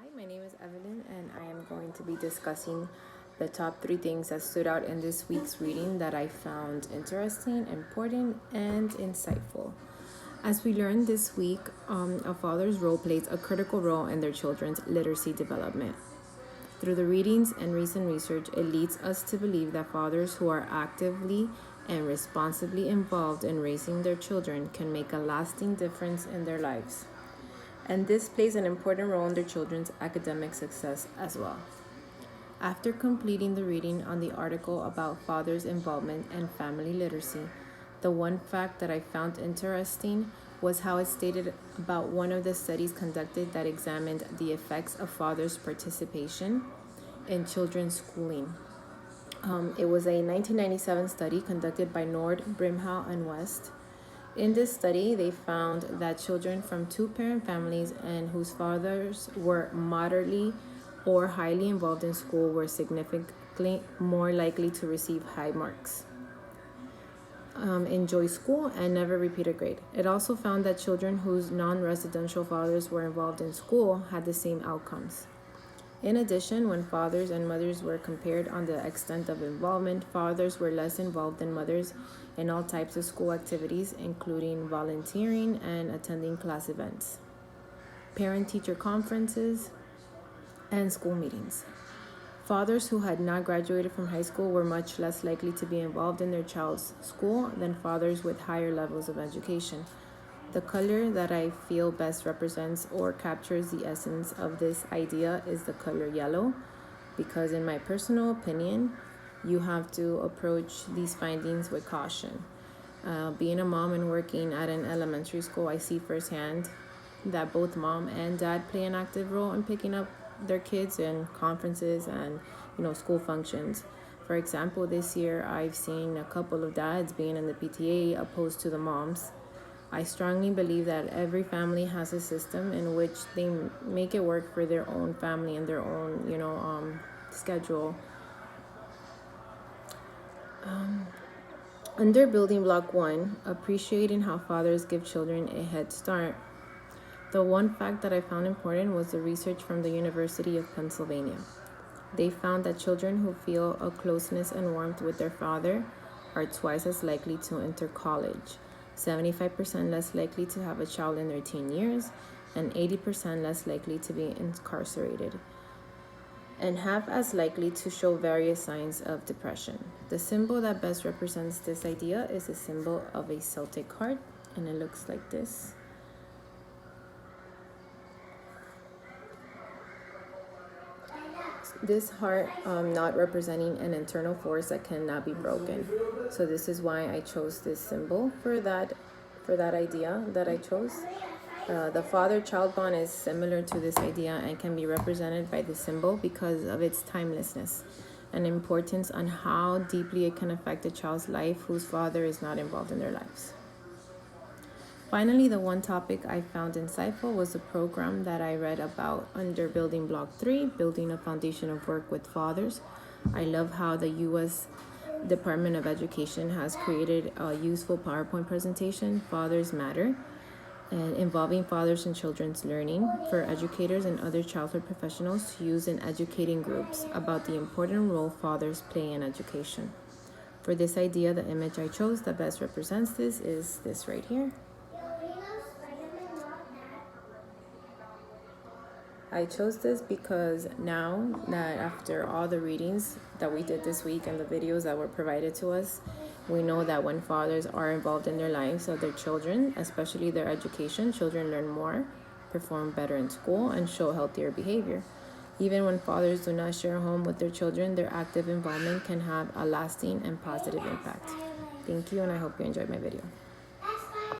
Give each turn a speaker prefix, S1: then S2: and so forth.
S1: Hi, my name is Evelyn, and I am going to be discussing the top 3 things that stood out in this week's reading that I found interesting, important, and insightful. As we learned this week, a father's role plays a critical role in their children's literacy development. Through the readings and recent research, it leads us to believe that fathers who are actively and responsibly involved in raising their children can make a lasting difference in their lives. And this plays an important role in their children's academic success as well. After completing the reading on the article about fathers' involvement and family literacy, the one fact that I found interesting was how it stated about one of the studies conducted that examined the effects of fathers' participation in children's schooling. It was a 1997 study conducted by Nord, Brimhall, and West. In this study, they found that children from two-parent families and whose fathers were moderately or highly involved in school were significantly more likely to receive high marks, enjoy school, and never repeat a grade. It also found that children whose non-residential fathers were involved in school had the same outcomes. In addition, when fathers and mothers were compared on the extent of involvement, fathers were less involved than mothers in all types of school activities, including volunteering and attending class events, parent-teacher conferences, and school meetings. Fathers who had not graduated from high school were much less likely to be involved in their child's school than fathers with higher levels of education. The color that I feel best represents or captures the essence of this idea is the color yellow, because in my personal opinion, you have to approach these findings with caution. Being a mom and working at an elementary school, I see firsthand that both mom and dad play an active role in picking up their kids in conferences and school functions. For example, this year I've seen a couple of dads being in the PTA opposed to the moms. I strongly believe that every family has a system in which they make it work for their own family and their own, schedule. Under building block 1, appreciating how fathers give children a head start, the one fact that I found important was the research from the University of Pennsylvania. They found that children who feel a closeness and warmth with their father are twice as likely to enter college, 75% less likely to have a child in their teen years, and 80% less likely to be incarcerated, and half as likely to show various signs of depression. The symbol that best represents this idea is a symbol of a Celtic heart, and it looks like this. This heart not representing an internal force that cannot be broken. So this is why I chose this symbol for that idea that I chose. The father-child bond is similar to this idea and can be represented by the symbol because of its timelessness and importance on how deeply it can affect a child's life whose father is not involved in their lives. Finally, the one topic I found insightful was the program that I read about under building block 3, building a foundation of work with fathers. I love how the U.S. Department of Education has created a useful PowerPoint presentation, Fathers Matter, and involving fathers in children's learning for educators and other childhood professionals to use in educating groups about the important role fathers play in education. For this idea, the image I chose that best represents this is this right here. I chose this because now that after all the readings that we did this week and the videos that were provided to us, we know that when fathers are involved in their lives of their children, especially their education, children learn more, perform better in school, and show healthier behavior. Even when fathers do not share a home with their children, their active involvement can have a lasting and positive impact. Thank you, and I hope you enjoyed my video.